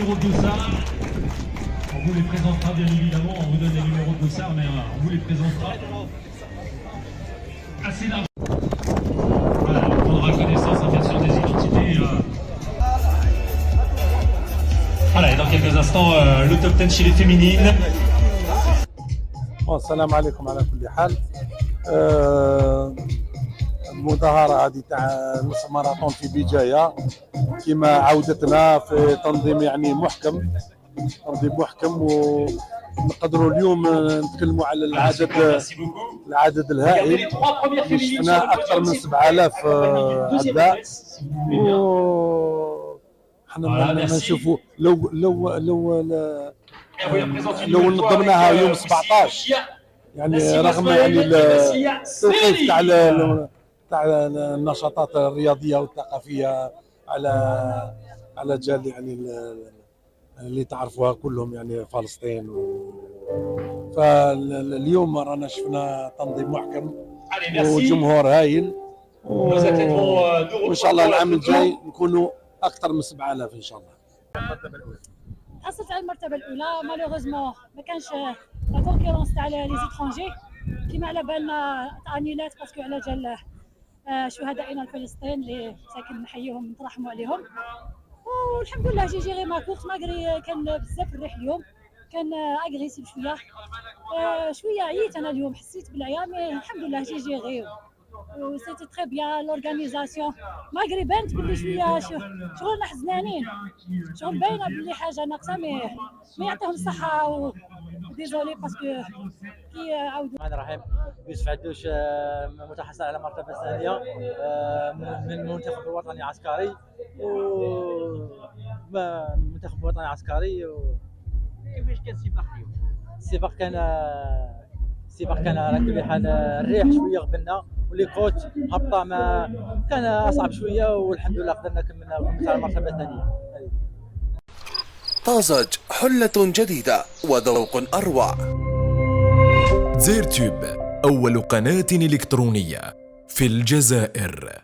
numéros de dossard. On vous les présentera bien évidemment, on vous donne les numéros de dossard, mais on vous les présentera assez large. Voilà, on prendra connaissance bien sûr des identités. Voilà, et dans quelques instants, le top 10 chez les féminines. السلام عليكم على كل حال. المظاهرة هذه تاع نصف ماراثون في بجاية كما عودتنا في تنظيم يعني محكم، تنظيم محكم، ونقدروا اليوم نتكلموا على العدد الهائل اللي شفنا أكثر من 7000 عداء. وحنا نشوفوا لو نظمناها يوم 17 يعني رغم يعني التوقيف تاع النشاطات الرياضيه والثقافيه على جال يعني اللي تعرفوها كلهم يعني فلسطين فاليوم رانا شفنا تنظيم محكم وجمهور هايل، وان شاء الله العام الجاي نكونوا اكثر من 7000 ان شاء الله. حصلت على المرتبه الاولى، مالوغوزمون ما كانش لا كونكورونس تاع لي زيترونجي كيما على بالنا انيلات باسكو على جال شهدائنا الفلسطين اللي ساكن نحييهم نترحموا عليهم. والحمد لله جي جيري ما كورت ماغري كان بزاف الريح اليوم، كان اغريسيف شويه عييت انا اليوم، حسيت بالعيا مي الحمد لله جي جيري و سيتي تري بيان لورغانيزاسيون ماغري بانت بلي شويه شغلنا حزنانين، شغل باينه بلي حاجه ناقصه مي يعطيهم الصحه وديزولي باسكو كي عاودوا. الرحمن الرحيم. يوسف عدوش، متحصل على المرتبه الثانيه من المنتخب الوطني العسكري المنتخب الوطني العسكري. كيفاش كان السباق اليوم؟ السباق كان على كل حال الريح شويه غبنا واللي كوت هبطه ما كان اصعب شويه، والحمد لله قدرنا كملنا على المرتبه الثانيه. طازج، حلة جديدة وذوق أروع. زيرتوب، أول قناة إلكترونية في الجزائر.